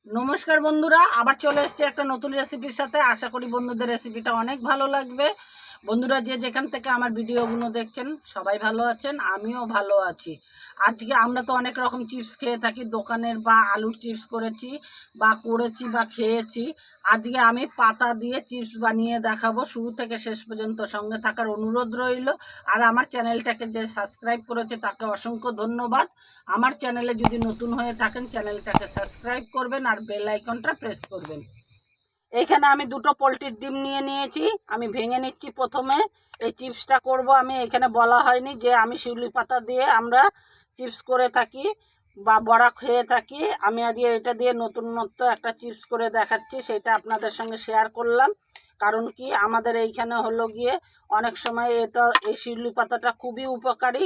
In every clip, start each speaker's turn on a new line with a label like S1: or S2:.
S1: নমস্কার বন্ধুরা, আবার চলে এসেছি একটা নতুন রেসিপির সাথে। আশা করি বন্ধুদের রেসিপিটা অনেক ভালো লাগবে। বন্ধুরা যে যেখান থেকে আমার ভিডিওগুলো দেখছেন সবাই ভালো আছেন, আমিও ভালো আছি। আজকে আমরা তো অনেক রকম চিপস খেয়ে থাকি, দোকানের বা আলুর চিপস করেছি বা খেয়েছি। আজকে আমি পাতা দিয়ে চিপস বানিয়ে দেখাবো। শুরু থেকে শেষ পর্যন্ত সঙ্গে থাকার অনুরোধ রইল। আর আমার চ্যানেলটাকে যে সাবস্ক্রাইব করেছে তাকে অসংখ্য ধন্যবাদ। আমার চ্যানেলে যদি নতুন হয়ে থাকেন চ্যানেলটাকে সাবস্ক্রাইব করবেন আর বেল আইকনটা প্রেস করবেন। এইখানে আমি দুটো পোলট্রির ডিম নিয়ে নিয়েছি, আমি ভেঙে নিচ্ছি প্রথমে। এই চিপসটা করব আমি। এখানে বলা হয়নি যে আমি শিউলি পাতা দিয়ে আমরা চিপস করে থাকি বা বড়া খেয়ে থাকি। আমি আজকে এটা দিয়ে নতুনত্ব একটা চিপস করে দেখাচ্ছি, সেটা আপনাদের সঙ্গে শেয়ার করলাম। কারণ কি, আমাদের এইখানে হলো গিয়ে অনেক সময় এই শিউলি পাতাটা খুবই উপকারী।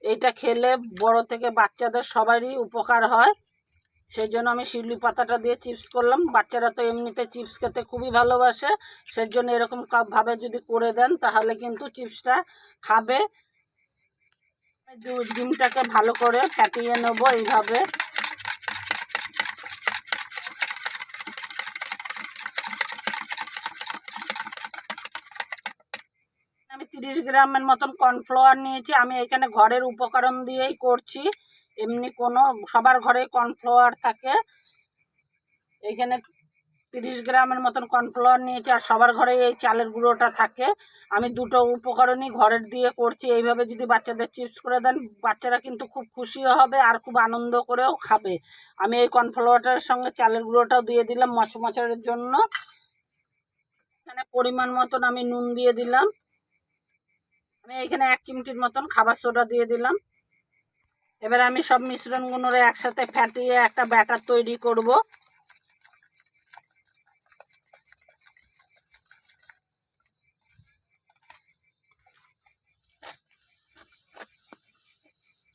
S1: এটা খেলে বড় থেকে বাচ্চাদের সবারই উপকার হয়। সেই জন্য আমি শিউলি পাতাটা দিয়ে চিপস করলাম। বাচ্চারা তো এমনিতে চিপস খেতে খুবই ভালোবাসে, সেই জন্য এরকম ভাবে যদি করে দেন তাহলে কিন্তু চিপসটা খাবে। ডিমটাকে ভালো করে ফাটিয়ে নেব এইভাবে। আমি 30 গ্রামের মতন কর্নফ্লাওয়ার নিয়েছি। আমি এখানে ঘরের উপকরণ দিয়েই করছি, এমনি কোনো সবার ঘরে কর্নফ্লাওয়ার থাকে। এইখানে 30 গ্রামের মতন কর্নফ্লাওয়ার নিয়েছি, আর সবার ঘরে এই চালের গুঁড়োটা থাকে। আমি দুটো উপকরণই ঘরের দিয়ে করছি। এইভাবে যদি বাচ্চাদের চিপস করে দেন বাচ্চারা কিন্তু খুব খুশিও হবে আর খুব আনন্দ করেও খাবে। আমি এই কর্নফ্লাওয়ারটার সঙ্গে চালের গুঁড়োটাও দিয়ে দিলাম মচমচারের জন্য। এখানে পরিমাণ মতন আমি নুন দিয়ে দিলাম। আমি এখানে 1 চিমটির মতন খাবার সোডা দিয়ে দিলাম। এবার আমি সব মিশ্রণগুলো একসাথে ফাটিয়ে একটা ব্যাটার তৈরি করব।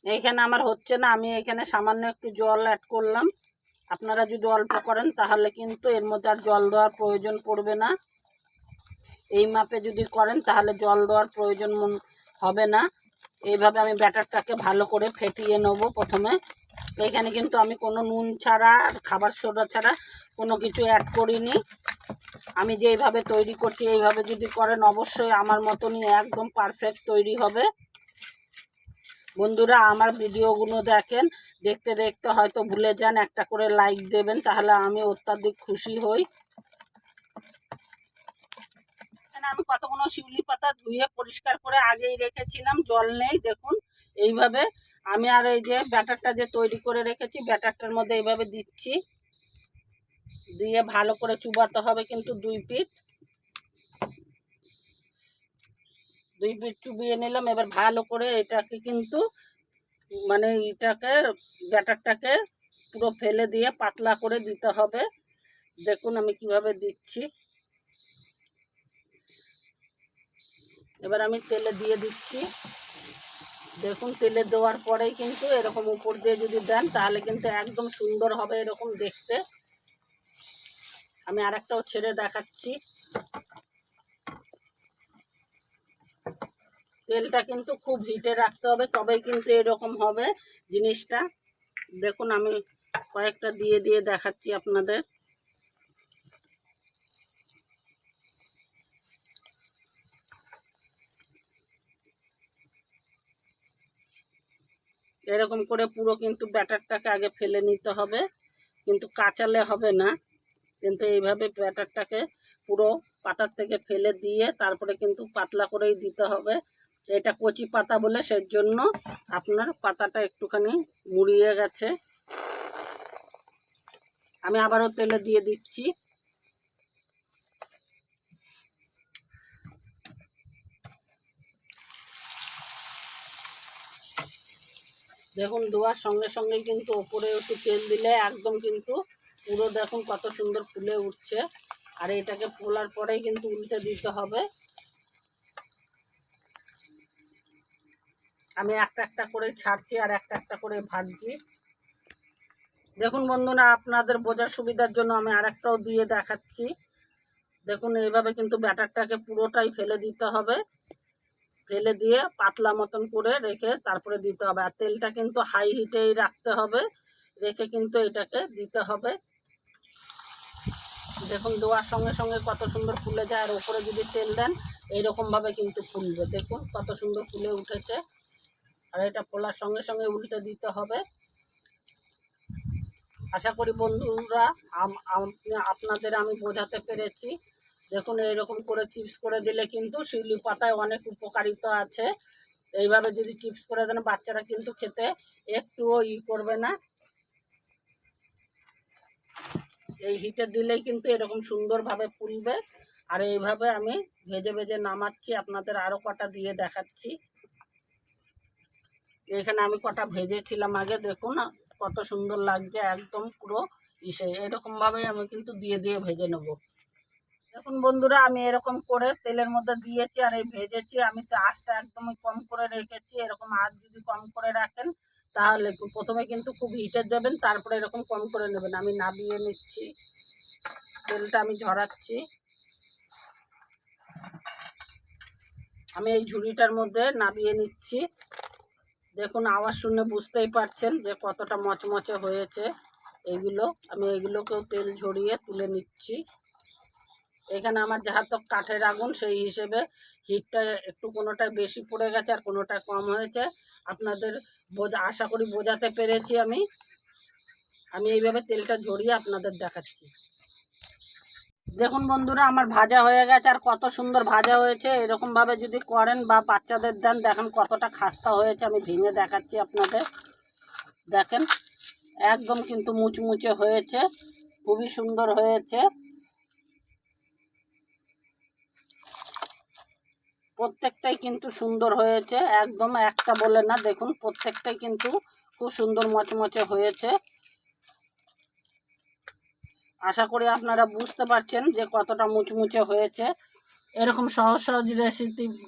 S1: এইখানে আমার হচ্ছে না, আমি এখানে সামান্য একটু জল অ্যাড করলাম। আপনারা যদি অল্প করেন তাহলে কিন্তু এর মধ্যে আর জল দেওয়ার প্রয়োজন পড়বে না। এই মাপে যদি করেন তাহলে জল দেওয়ার প্রয়োজন হবে না। এইভাবে আমি ব্যাটারটাকে ভালো করে ফেটিয়ে নেব প্রথমে। এখানে কিন্তু আমি কোনো নুন ছাড়া আর খাবার সোডা ছাড়া কোনো কিছু অ্যাড করিনি। আমি যেইভাবে তৈরি করছি এইভাবে যদি করেন অবশ্যই আমার মতনই একদম পারফেক্ট তৈরি হবে। বন্ধুরা আমার ভিডিওগুলো দেখেন, দেখতে দেখতে হয়তো ভুলে যান, একটা করে লাইক দেবেন, তাহলে আমি অত্যাধিক খুশি হই। আমি কতগুলো শিউলি পাতা ধুয়ে পরিষ্কার করে আগেই রেখেছিলাম, জল নেই। দেখুন এইভাবে আমি আর এই যে ব্যাটারটা যে তৈরি করে রেখেছি ব্যাটারটার মধ্যে এইভাবে দিচ্ছি, দিয়ে ভালো করে চুবাতে হবে কিন্তু দুই পিঠ চুবিয়ে নিলাম। এবার ভালো করে এটাকে কিন্তু এটাকে ব্যাটারটাকে পুরো ফেলে দিয়ে পাতলা করে দিতে হবে। দেখুন আমি কিভাবে দিচ্ছি। এবার আমি তেলে দিয়ে দিচ্ছি। দেখুন তেলে দেওয়ার পরেই কিন্তু এরকম উপর দিয়ে যদি দেন তাহলে কিন্তু একদম সুন্দর হবে এরকম দেখতে। আমি আরেকটাও ছেড়ে দেখাচ্ছি। তেলটা কিন্তু খুব হিটে রাখতে হবে, তবেই কিন্তু এরকম হবে জিনিসটা। দেখুন আমি কয়েকটা দিয়ে দিয়ে দেখাচ্ছি আপনাদের। এরকম করে পুরো কিন্তু ব্যাটারটাকে আগে ফেলে নিতে হবে, কিন্তু কাঁচালে হবে না। কিন্তু এইভাবে ব্যাটারটাকে পুরো পাতার থেকে ফেলে দিয়ে তারপরে কিন্তু পাতলা করেই দিতে হবে। এটা কচি পাতা বলে সেই জন্য আপনার পাতাটা একটুখানি মুড়িয়ে গেছে। আমি আবারও তেলে দিয়ে দিচ্ছি। দেখুন দেওয়ার সঙ্গে সঙ্গে কিন্তু ওপরে একটু তেল দিলে একদম কিন্তু পুরো দেখুন কত সুন্দর ফুলে উঠছে। আর এটাকে ফোলার পরেই কিন্তু উল্টে দিতে হবে। আমি একটা একটা করে ছাড়ছি আর একটা একটা করে ভাজছি। দেখুন বন্ধুরা আপনাদের বোঝার সুবিধার জন্য আমি আরেকটাও দিয়ে দেখাচ্ছি। দেখুন এইভাবে কিন্তু ব্যাটারটাকে পুরোটাই ফেলে দিতে হবে, ফেলে দিয়ে পাতলা মতন করে রেখে তারপরে দিতে হবে। আর তেলটা কিন্তু হাই হিটেই রাখতে হবে, রেখে কিন্তু এটাকে দিতে হবে। দেখুন দেওয়ার সঙ্গে সঙ্গে কত সুন্দর ফুলে যায়। আর উপরে যদি তেল দেন এইরকমভাবে কিন্তু ফুলবে। দেখুন কত সুন্দর ফুলে উঠেছে। আর এটা ফোলার সঙ্গে সঙ্গে উল্টে দিতে হবে। আশা করি বন্ধুরা আপনাদের আমি বোঝাতে পেরেছি। দেখুন এইরকম করে চিপস করে দিলে কিন্তু শিউলি পাতায় অনেক উপকারিতা আছে। এইভাবে যদি চিপস করে দেন বাচ্চারা কিন্তু খেতে একটুও করবে না। এই হিটে দিলেই কিন্তু এরকম সুন্দরভাবে ফুলবে। আর এইভাবে আমি ভেজে ভেজে নামাচ্ছি, আপনাদের আরও কটা দিয়ে দেখাচ্ছি। এখানে আমি কটা ভেজেছিলাম আগে, দেখুন কত সুন্দর লাগছে, একদম পুরো এরকমভাবেই আমি কিন্তু দিয়ে ভেজে নেব। দেখুন বন্ধুরা আমি এরকম করে তেলের মধ্যে দিয়েছি আর এই ভেজেছি। আমি তো আঁচটা একদমই কম করে রেখেছি। এরকম আঁচ যদি কম করে রাখেন তাহলে প্রথমে কিন্তু খুব হিটে দেবেন, তারপরে এরকম কম করে নেবেন। আমি নাবিয়ে নিচ্ছি, তেলটা আমি ঝরাচ্ছি। আমি এই ঝুড়িটার মধ্যে নাবিয়ে নিচ্ছি। দেখুন আওয়াজ শুনে বুঝতেই পারছেন যে কতটা মচমচে হয়েছে এইগুলো। আমি এইগুলোকেও তেল ঝরিয়ে তুলে নিচ্ছি। এখানে আমার যেহেতু কাঠের আগুন, সেই হিসেবে হিটটা একটু কোনোটায় বেশি পড়ে গেছে আর কোনোটায় কম হয়েছে। আপনাদের আশা করি বোঝাতে পেরেছি। আমি এইভাবে তেলটা ঝরিয়ে আপনাদের দেখাচ্ছি। দেখুন বন্ধুরা আমার ভাজা হয়ে গেছে আর কত সুন্দর ভাজা হয়েছে। এরকমভাবে যদি করেন বা বাচ্চাদের দেন, দেখেন কতটা খাস্তা হয়েছে। আমি ভেঙে দেখাচ্ছি আপনাদের। দেখেন একদম কিন্তু মুচমুচে হয়েছে, খুবই সুন্দর হয়েছে। প্রত্যেকটাই কিন্তু সুন্দর হয়েছে, একদম একটা বলে না। দেখুন প্রত্যেকটাই কিন্তু খুব সুন্দর মচমচে হয়েছে। আশা করি আপনারা বুঝতে পারছেন যে কতটা মুচমুচে হয়েছে। এরকম সহজ সহজ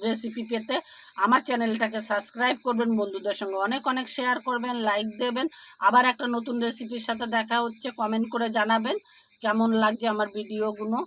S1: রেসিপি পেতে আমার চ্যানেলটাকে সাবস্ক্রাইব করবেন, বন্ধুদের সঙ্গে অনেক অনেক শেয়ার করবেন, লাইক দেবেন। আবার একটা নতুন রেসিপির সাথে দেখা হচ্ছে। কমেন্ট করে জানাবেন কেমন লাগছে আমার ভিডিওগুলো।